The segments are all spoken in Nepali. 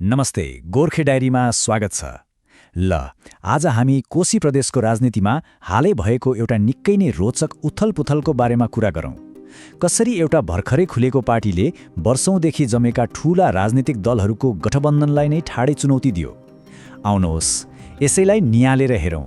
नमस्ते, गोर्खे डायरीमा स्वागत छ। ल, आज हामी कोशी प्रदेशको राजनीतिमा हालै भएको एउटा निकै नै रोचक उथलपुथलको बारेमा कुरा गरौँ। कसरी एउटा भर्खरै खुलेको पार्टीले वर्षौंदेखि जमेका ठूला राजनीतिक दलहरूको गठबन्धनलाई नै ठाडै चुनौती दियो। आउनुहोस्, यसैलाई नियालेर हेरौँ।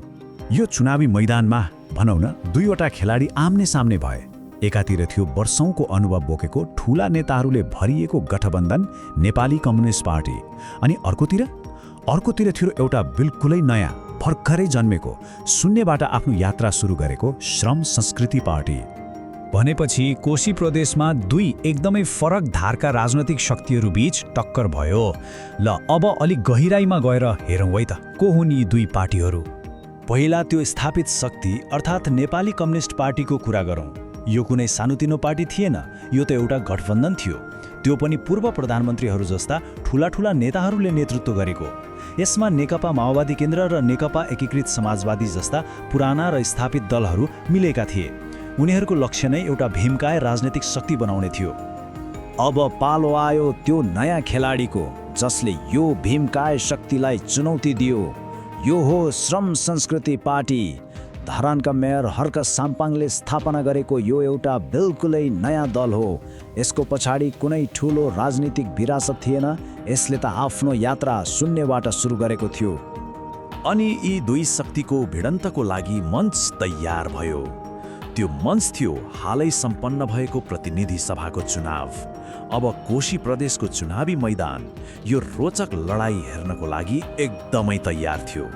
यो चुनावी मैदानमा भनौँ न दुईवटा खेलाडी आम्ने सामने भए। एकातिर थियो वर्षौंको अनुभव बोकेको ठूला नेताहरूले भरिएको गठबन्धन नेपाली कम्युनिस्ट पार्टी, अनि अर्कोतिर थियो एउटा बिल्कुलै नयाँ भर्खरै जन्मेको शून्यबाट आफ्नो यात्रा सुरु गरेको श्रम संस्कृति पार्टी। भनेपछि कोशी प्रदेशमा दुई एकदमै फरक धारका राजनैतिक शक्तिहरू बीच टक्कर भयो। ल, अब अलिक गहिराईमा गएर हेरौँ है त, को हुन् यी दुई पार्टीहरू। पहिला त्यो स्थापित शक्ति अर्थात् नेपाली कम्युनिस्ट पार्टीको कुरा गरौँ। यो कुनै सानोतिनो पार्टी थिएन, यो त एउटा गठबन्धन थियो। त्यो पनि पूर्व प्रधानमन्त्रीहरू जस्ता ठूला नेताहरूले नेतृत्व गरेको। यसमा नेकपा माओवादी केन्द्र र नेकपा एकीकृत समाजवादी जस्ता पुराना र स्थापित दलहरू मिलेका थिए। उनीहरूको लक्ष्य नै एउटा भीमकाय राजनीतिक शक्ति बनाउने थियो। अब पालो आयो त्यो नयाँ खेलाडीको, जसले यो भीमकाय शक्तिलाई चुनौती दियो। यो हो श्रम संस्कृति पार्टी। धरानका मेयर हर्क साम्पाङले स्थापना गरेको यो एउटा बिल्कुलै नयाँ दल हो। यसको पछाडि कुनै ठूलो राजनीतिक विरासत थिएन। यसले त आफ्नो यात्रा शून्यबाट सुरु गरेको थियो। अनि यी दुई शक्तिको भिडन्तको लागि मञ्च तयार भयो। त्यो मञ्च थियो हालै सम्पन्न भएको प्रतिनिधि सभाको चुनाव। अब कोशी प्रदेशको चुनावी मैदान यो रोचक लडाई हेर्नको लागि एकदमै तयार थियो।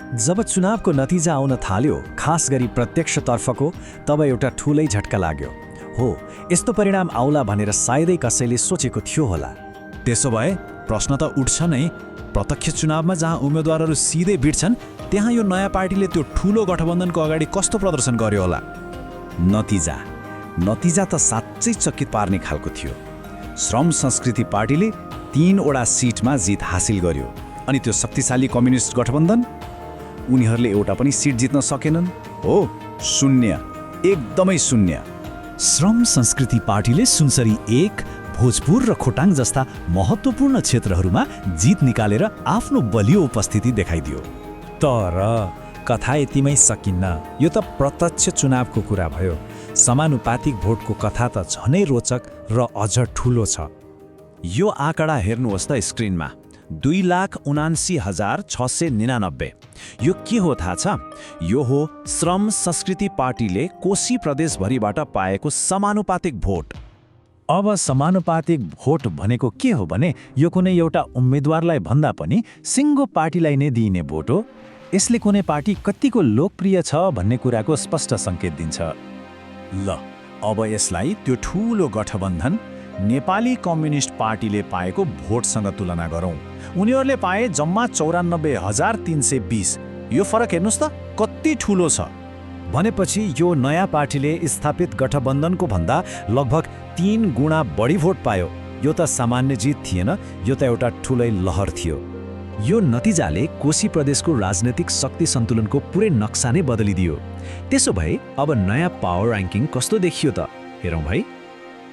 जब चुनावको नतिजा आउन थाल्यो, खास गरी प्रत्यक्षतर्फको, तब एउटा ठूलै झट्का लाग्यो। हो, यस्तो परिणाम आउला भनेर सायदै कसैले सोचेको थियो होला। त्यसो भए प्रश्न त उठ्छ नै, प्रत्यक्ष चुनावमा जहाँ उम्मेदवारहरू सिधै भिड्छन्, त्यहाँ यो नयाँ पार्टीले त्यो ठूलो गठबन्धनको अगाडि कस्तो प्रदर्शन गर्यो होला? नतिजा त साँच्चै चकित पार्ने खालको थियो। श्रम संस्कृति पार्टीले 3वटा सिटमा जित हासिल गर्यो, अनि त्यो शक्तिशाली कम्युनिस्ट गठबन्धन, उनीहरूले एउटा पनि सिट जित्न सकेनन्। हो, शून्य, एकदमै शून्य। श्रम संस्कृति पार्टीले सुनसरी 1, भोजपुर र खोटाङ जस्ता महत्त्वपूर्ण क्षेत्रहरूमा जित निकालेर आफ्नो बलियो उपस्थिति देखाइदियो। तर कथा यतिमै सकिन्न। यो त प्रत्यक्ष चुनावको कुरा भयो। समानुपातिक भोटको कथा त झनै रोचक र अझ ठूलो छ। यो आँकडा हेर्नुहोस् त स्क्रिनमा, 2,79,699। यो के हो थाहा छ? यो हो श्रम संस्कृति पार्टीले कोशी प्रदेशभरिबाट पाएको समानुपातिक भोट। अब समानुपातिक भोट भनेको के हो भने यो कुनै एउटा उम्मेदवारलाई भन्दा पनि सिङ्गो पार्टीलाई नै दिइने भोट हो। यसले कुनै पार्टी कतिको लोकप्रिय छ भन्ने कुराको स्पष्ट सङ्केत दिन्छ। ल, अब यसलाई त्यो ठूलो गठबन्धन नेपाली कम्युनिस्ट पार्टीले पाएको भोटसँग तुलना गरौँ। उनीहरूले पाए जम्मा 94,320। यो फरक हेर्नुहोस् त, कति ठूलो छ। भनेपछि यो नयाँ पार्टीले स्थापित गठबन्धनको भन्दा लगभग 3 गुणा बढी भोट पायो। यो त सामान्य जित थिएन, यो त एउटा ठूलै लहर थियो। यो नतिजाले कोशी प्रदेशको राजनैतिक शक्ति सन्तुलनको पुरै नक्सा नै बदलिदियो। त्यसो भए अब नयाँ पावर र्याङ्किङ कस्तो देखियो त, हेरौँ भाइ।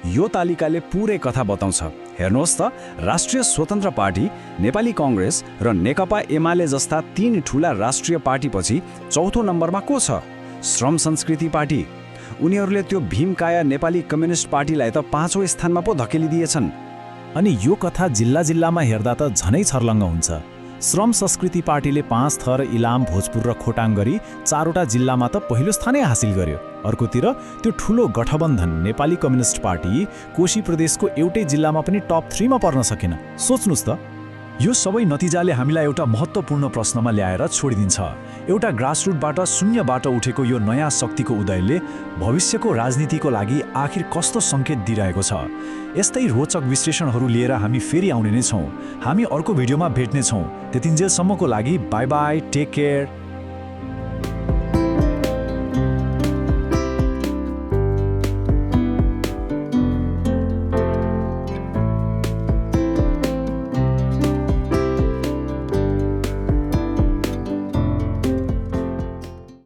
यो तालिकाले पुरै कथा बताउँछ। हेर्नुहोस् त, राष्ट्रिय स्वतन्त्र पार्टी, नेपाली कङ्ग्रेस र नेकपा एमाले जस्ता 3 ठूला राष्ट्रिय पार्टीपछि चौथो नम्बरमा को छ? श्रम संस्कृति पार्टी। उनीहरूले त्यो भीमकाय नेपाली कम्युनिस्ट पार्टीलाई त 5औं स्थानमा पो धकेलिदिएछन्। अनि यो कथा जिल्लामा हेर्दा त झनै छर्लङ्ग हुन्छ। श्रम संस्कृति पार्टीले 5 थर इलाम, भोजपुर र खोटाङ गरी 4वटा जिल्लामा त पहिलो स्थानै हासिल गर्यो। अर्कोतिर त्यो ठूलो गठबन्धन नेपाली कम्युनिस्ट पार्टी कोशी प्रदेशको एउटै जिल्लामा पनि टप 3 मा पर्न सकेन। सोच्नुस् त। यो सबै नतिजाले हामीलाई एउटा महत्त्वपूर्ण प्रश्नमा ल्याएर छोडिदिन्छ। एउटा ग्रासरुटबाट शून्यबाट उठेको यो नयाँ शक्तिको उदयले भविष्यको राजनीतिको लागि आखिर कस्तो सङ्केत दिइरहेको छ? यस्तै रोचक विश्लेषणहरू लिएर हामी फेरि आउने नै छौँ। हामी अर्को भिडियोमा भेट्नेछौँ। त्यतिन्जेलसम्मको लागि बाई बाई, टेक केयर।